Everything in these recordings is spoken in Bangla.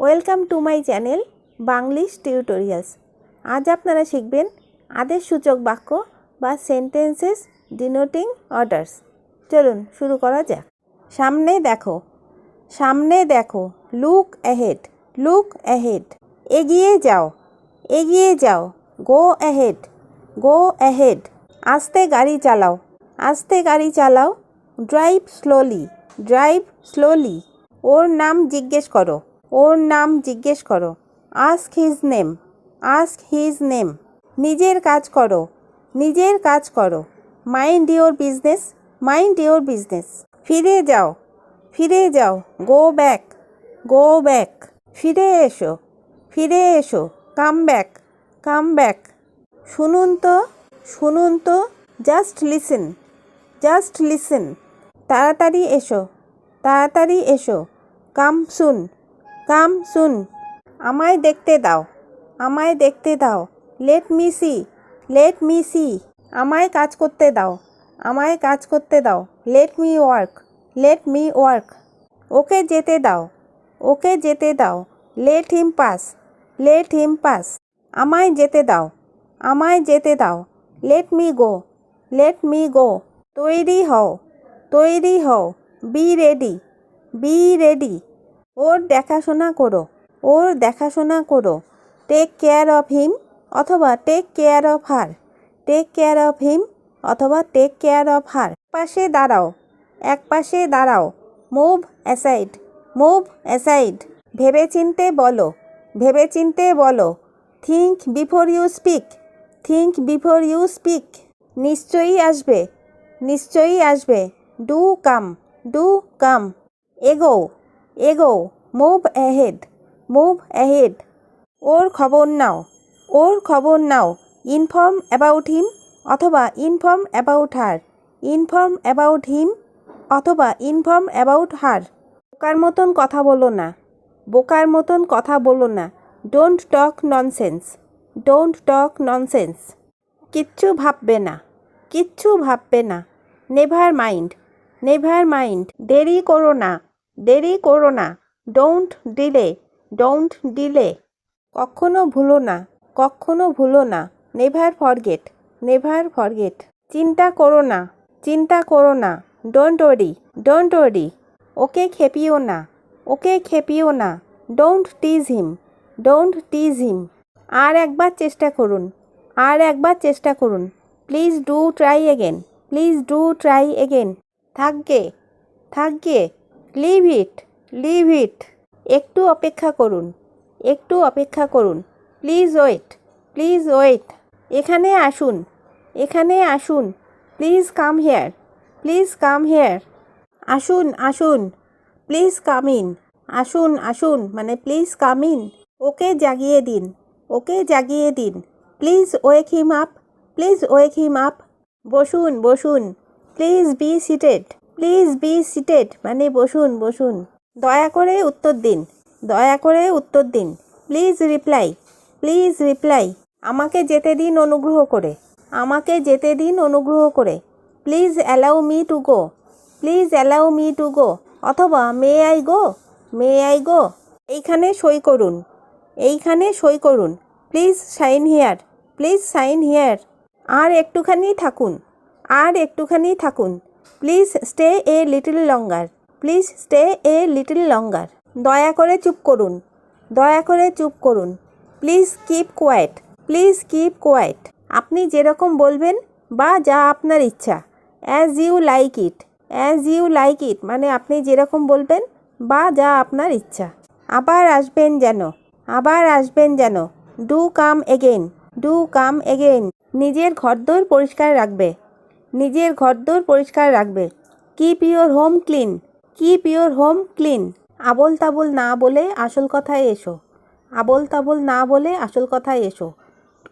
Welcome to my channel Banglish tutorials. আজ আপনারা শিখবেন আদেশসূচক বাক্য বা সেন্টেন্সেস ডিনোটিং অর্ডার্স। চলুন শুরু করা যাক। সামনে দেখো, সামনে দেখো। Look ahead, look ahead. এগিয়ে যাও, এগিয়ে যাও। Go ahead, go ahead. আস্তে গাড়ি চালাও, আস্তে গাড়ি চালাও। Drive slowly, drive slowly. ওর নাম জিজ্ঞেস করো, ওর নাম জিজ্ঞেস করো। Ask his name, ask his name. নিজের কাজ করো, নিজের কাজ করো। Mind your business, mind your business. ফিরে যাও, ফিরে যাও। Go back, go back. ফিরে এসো, ফিরে এসো। Come back, come back. শুনুন তো, শুনুন তো। Just listen, just listen. তাড়াতাড়ি এসো, তাড়াতাড়ি এসো। কাম সুন, কাম সুন। আমায় দেখতে দাও, আমায় দেখতে দাও। Let me see, let me see. আমায় কাজ করতে দাও, আমায় কাজ করতে দাও। Let me work, let me work. ওকে যেতে দাও, ওকে যেতে দাও। Let him pass, let him pass. আমায় যেতে দাও, আমায় যেতে দাও। Let me go, let me go. তৈরি হও, তৈরি হও। Be ready, be ready. ওর দেখাশোনা করো, ওর দেখাশোনা করো। টেক কেয়ার অফ হিম অথবা take care of her, take care of him অথবা টেক কেয়ার অফ হার। পাশে দাঁড়াও, এক পাশে দাঁড়াও। Move aside, move aside. ভেবেচিন্তে বলো, ভেবেচিন্তে বলো। Think before you speak, think before you speak. নিশ্চয়ই আসবে, নিশ্চয়ই আসবে। Do come, do come. এগো, এগো। Move ahead, move ahead. ওর খবর নাও, ওর খবর নাও। ইনফর্ম অ্যাবাউট হিম অথবা inform about her, inform about him অথবা ইনফর্ম অ্যাবাউট হার। বোকার মতন কথা বলো না, বোকার মতন কথা বলো না। Don't talk nonsense, don't talk nonsense. কিচ্ছু ভাববে না, কিচ্ছু ভাববে না। Never mind, never mind. দেরি করো না, দেরি করো না। Don't delay, don't delay. কখনো ভুলো না, কখনো ভুলো না। Never forget, never forget. চিন্তা করো না, চিন্তা করো না। Don't worry, don't worry. ওকে খেপিও না, ওকে খেপিও না। ডোন্ট টিজ হিম, ডোন্ট টিজ হিম। আর একবার চেষ্টা করুন, আর একবার চেষ্টা করুন। Please do try again, please do try again. থাকবে, থাকবে। Leave it, leave it. একটু অপেক্ষা করুন, একটু অপেক্ষা করুন। Please wait, please wait. এখানে আসুন, এখানে আসুন। Please come here, please come here. আসুন, আসুন। Please come in. আসুন, আসুন মানে প্লিজ কাম ইন। ওকে জাগিয়ে দিন, ওকে জাগিয়ে দিন। Please wake him up, please wake him up. বসুন, বসুন। Please be seated, please be seated মানে বসুন, বসুন। দয়া করে উত্তর দিন, দয়া করে উত্তর দিন। Please reply, please reply. আমাকে যেতে দিন অনুগ্রহ করে, আমাকে যেতে দিন অনুগ্রহ করে। Please allow me to go, please allow me to go অথবা may I go, may I go. এইখানে সই করুন, এইখানে সই করুন। Please sign here, please sign here. আর একটুখানি থাকুন, আর একটুখানি থাকুন। Please stay a little longer, please stay a little longer. দয়া করে চুপ করুন, দয়া করে চুপ করুন। Please keep quiet, please keep quiet. আপনি যেরকম বলবেন বা যা আপনার ইচ্ছা। As you like it, as you like it মানে আপনি যেরকম বলবেন বা যা আপনার ইচ্ছা। আবার আসবেন যেন, আবার আসবেন যেন। Do come again, do come again. নিজের ঘরদোর পরিষ্কার রাখবে, নিজের ঘরদোর পরিষ্কার রাখবে। Keep your home clean, keep your home clean. আবোল তাবোল না বলে আসল কথায় এসো, আবোল তাবোল না বলে আসল কথায় এসো।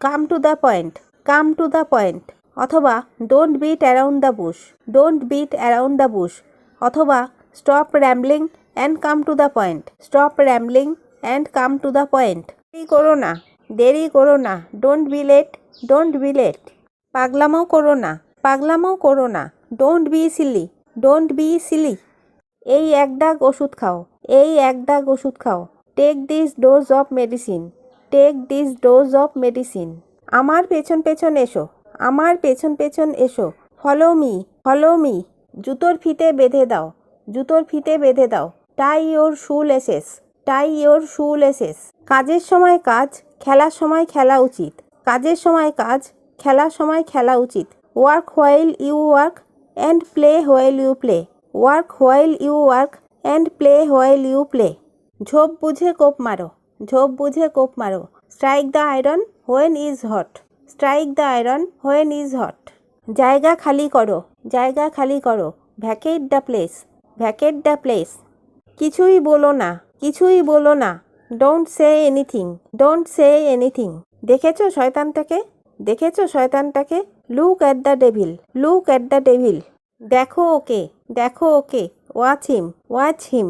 Come to the point, come to the point অথবা don't beat around the bush, don't beat around the bush অথবা stop rambling and come to the point, stop rambling and come to the point. দেরি করো না, দেরি করো না। Don't be late, don't be late. পাগলামো করো না, পাগলামো করো না। Don't be silly, don't be silly. এই এক ডাগ ওষুধ খাও, এই এক ডাগ ওষুধ খাও। Take this dose of medicine, take this dose of medicine. আমার পেছন পেছন এসো, আমার পেছন পেছন এসো। Follow me, follow me. জুতোর ফিতে বেঁধে দাও, জুতোর ফিতে বেঁধে দাও। Tie your shoelaces, tie your shoelaces. কাজের সময় কাজ, খেলার সময় খেলা উচিত, কাজের সময় কাজ, খেলার সময় খেলা উচিত। Work while you work and play while you play, work while you work and play while you play. ঝোপ বুঝে কোপ মারো, ঝোপ বুঝে কোপ মারো। Strike the iron when is hot, strike the iron when is hot. জায়গা খালি করো, জায়গা খালি করো। Vacate the place, vacate the place. কিছুই বলো না, কিছুই বলো না। Don't say anything, don't say anything. দেখেছো শয়তানটাকে, দেখেছো শয়তানটাকে। Look at the devil, look at the devil. দেখো ওকে, দেখো ওকে। ওয়াচ হিম, ওয়াচ হিম।